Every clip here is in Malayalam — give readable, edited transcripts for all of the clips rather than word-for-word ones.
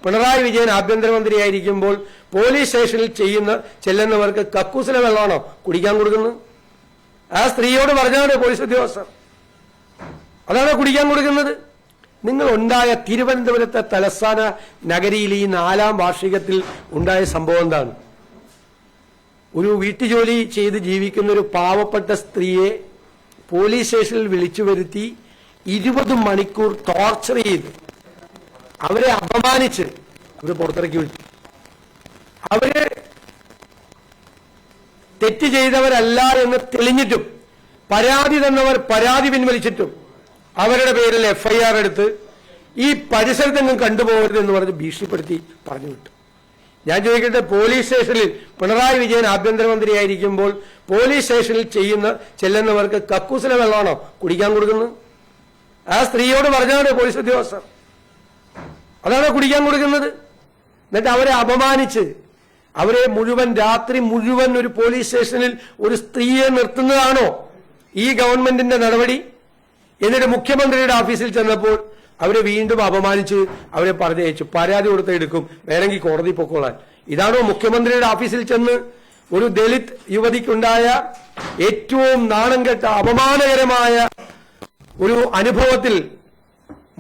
പിണറായി വിജയൻ ആഭ്യന്തരമന്ത്രിയായിരിക്കുമ്പോൾ പോലീസ് സ്റ്റേഷനിൽ ചെല്ലുന്നവർക്ക് കക്കൂസിലെ വെള്ളമാണോ കുടിക്കാൻ കൊടുക്കുന്നത്? ആ സ്ത്രീയോട് പറഞ്ഞാണ് പോലീസ് ഉദ്യോഗസ്ഥർ, അതാണോ കുടിക്കാൻ കൊടുക്കുന്നത്? നിങ്ങൾ ഉണ്ടായ തിരുവനന്തപുരത്തെ തലസ്ഥാന നഗരിയിൽ ഈ 4ാം വാർഷികത്തിൽ ഉണ്ടായ സംഭവം എന്താണ്? ഒരു വീട്ടുജോലി ചെയ്ത് ജീവിക്കുന്ന ഒരു പാവപ്പെട്ട സ്ത്രീയെ പോലീസ് സ്റ്റേഷനിൽ വിളിച്ചു വരുത്തി 20 മണിക്കൂർ ടോർച്ചർ ചെയ്ത് അവരെ അപമാനിച്ച് അവര് പുറത്തിറക്കി വിട്ടു. അവര് തെറ്റ് ചെയ്തവരല്ല എന്ന് തെളിഞ്ഞിട്ടും പരാതി തന്നവർ പരാതി പിൻവലിച്ചിട്ടും അവരുടെ പേരിൽ FIR എടുത്ത് ഈ പരിസരത്തെങ്ങും കണ്ടുപോകരുതെന്ന് പറഞ്ഞ് ഭീഷണിപ്പെടുത്തി പറഞ്ഞു വിട്ടു. ഞാൻ ചോദിക്കട്ടെ, പോലീസ് സ്റ്റേഷനിൽ പിണറായി വിജയൻ ആഭ്യന്തരമന്ത്രിയായിരിക്കുമ്പോൾ പോലീസ് സ്റ്റേഷനിൽ ചെല്ലുന്നവർക്ക് കക്കൂസിലെ വെള്ളമാണോ കുടിക്കാൻ കൊടുക്കുന്നത്? ആ സ്ത്രീയോട് പറഞ്ഞാണ് പോലീസ് ഉദ്യോഗസ്ഥർ, അതാണോ കുടിക്കാൻ കൊടുക്കുന്നത്? എന്നിട്ട് അവരെ അപമാനിച്ച് അവരെ രാത്രി മുഴുവൻ ഒരു പോലീസ് സ്റ്റേഷനിൽ ഒരു സ്ത്രീയെ നിർത്തുന്നതാണോ ഈ ഗവൺമെന്റിന്റെ നടപടി? എന്നിട്ട് മുഖ്യമന്ത്രിയുടെ ഓഫീസിൽ ചെന്നപ്പോൾ അവരെ വീണ്ടും അപമാനിച്ച് അവരെ പറഞ്ഞയച്ചു. പരാതി കൊടുത്ത് എടുക്കും, വേണമെങ്കിൽ കോടതി പൊക്കോളാൻ. ഇതാണോ മുഖ്യമന്ത്രിയുടെ ഓഫീസിൽ ചെന്ന് ഒരു ദളിത് യുവതിക്കുണ്ടായ ഏറ്റവും നാണം കെട്ട അപമാനകരമായ ഒരു അനുഭവത്തിൽ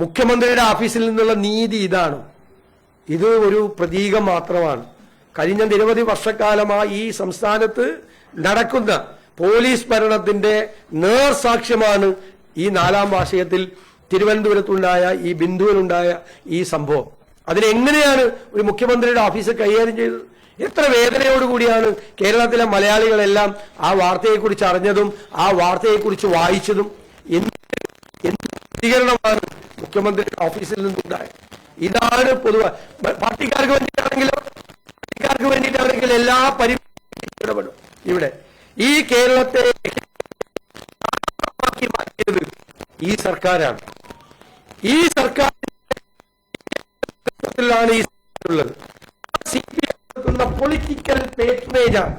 മുഖ്യമന്ത്രിയുടെ ഓഫീസിൽ നിന്നുള്ള നീതി ഇതാണ്? ഇത് ഒരു പ്രതീകം മാത്രമാണ്. കഴിഞ്ഞ നിരവധി വർഷക്കാലമായി ഈ സംസ്ഥാനത്ത് നടക്കുന്ന പോലീസ് ഭരണത്തിന്റെ നേർസാക്ഷ്യമാണ് ഈ 4ാം വാർഷികത്തിൽ തിരുവനന്തപുരത്തുണ്ടായ ഈ ബിന്ദുവിലുണ്ടായ ഈ സംഭവം. അതിനെങ്ങനെയാണ് ഒരു മുഖ്യമന്ത്രിയുടെ ഓഫീസ് കൈകാര്യം ചെയ്തത്? എത്ര വേദനയോടുകൂടിയാണ് കേരളത്തിലെ മലയാളികളെല്ലാം ആ വാർത്തയെക്കുറിച്ച് അറിഞ്ഞതും ആ വാർത്തയെക്കുറിച്ച് വായിച്ചതും. എന്ത് പ്രതികരണമാണ് മുഖ്യമന്ത്രിയുടെ ഓഫീസിൽ നിന്നുണ്ടായത്? ഇതാണ് പൊതുവായി പാർട്ടിക്കാർക്ക് വേണ്ടിയിട്ടാണെങ്കിൽ എല്ലാ ഇടപെടും. ഇവിടെ ഈ കേരളത്തെ മാറ്റിയത് ഈ സർക്കാരാണ്. ഈ സർക്കാരിലാണ് ഈ ഉള്ളത്. CPM പൊളിറ്റിക്കൽ പേട്രണേജാണ്,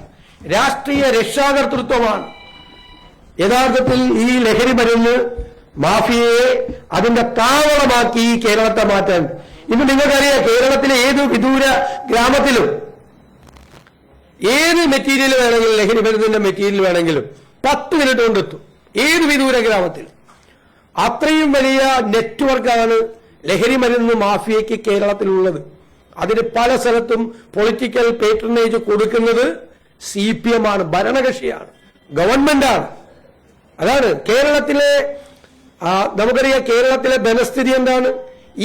രാഷ്ട്രീയ രക്ഷാകർതൃത്വമാണ് യഥാർത്ഥത്തിൽ ഈ ലഹരി മരുന്ന് മാഫിയയെ അതിന്റെ താവളമാക്കി ഈ കേരളത്തെ മാറ്റാൻ. ഇന്ന് നിങ്ങൾക്കറിയാം, കേരളത്തിലെ ഏത് വിദൂര ഗ്രാമത്തിലും ഏത് മെറ്റീരിയൽ വേണമെങ്കിലും, ലഹരി മരുന്നിന്റെ മെറ്റീരിയൽ വേണമെങ്കിലും 10 മിനിറ്റ് കൊണ്ടെത്തും. ഏത് വിദൂര ഗ്രാമത്തിൽ അത്രയും വലിയ നെറ്റ്വർക്കാണ് ലഹരി മരുന്ന് മാഫിയയ്ക്ക് കേരളത്തിലുള്ളത്. അതിന് പല സ്ഥലത്തും പൊളിറ്റിക്കൽ പേട്രണേജ് കൊടുക്കുന്നത് CPM ആണ്, ഭരണകക്ഷിയാണ്, ഗവൺമെന്റാണ്. അതാണ് കേരളത്തിലെ നമുക്കറിയാം, കേരളത്തിലെ ധനസ്ഥിതി എന്താണ്?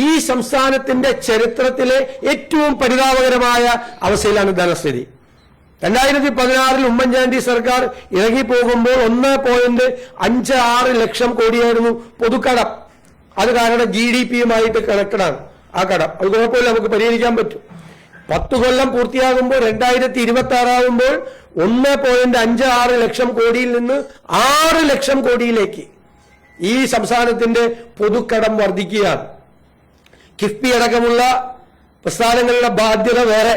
ഈ സംസ്ഥാനത്തിന്റെ ചരിത്രത്തിലെ ഏറ്റവും പരിതാപകരമായ അവസ്ഥയിലാണ് ധനസ്ഥിതി. 2016 ഉമ്മൻചാണ്ടി സർക്കാർ ഇറങ്ങിപ്പോകുമ്പോൾ 1.56 ലക്ഷം കോടിയായിരുന്നു പൊതുക്കടം. അത് കാരണം GDP-യുമായിട്ട് കണക്റ്റഡാണ് ആ കടം. അത് കുഴപ്പമില്ല, നമുക്ക് പരിഹരിക്കാൻ പറ്റും. 10 കൊല്ലം പൂർത്തിയാകുമ്പോൾ 2026 ആകുമ്പോൾ 1.56 ലക്ഷം കോടിയിൽ നിന്ന് 6 ലക്ഷം കോടിയിലേക്ക് ഈ സംസ്ഥാനത്തിന്റെ പൊതുക്കടം വർദ്ധിക്കുകയാണ്. കിഫ്ബി അടക്കമുള്ള പ്രസ്ഥാനങ്ങളുടെ ബാധ്യത വേറെ.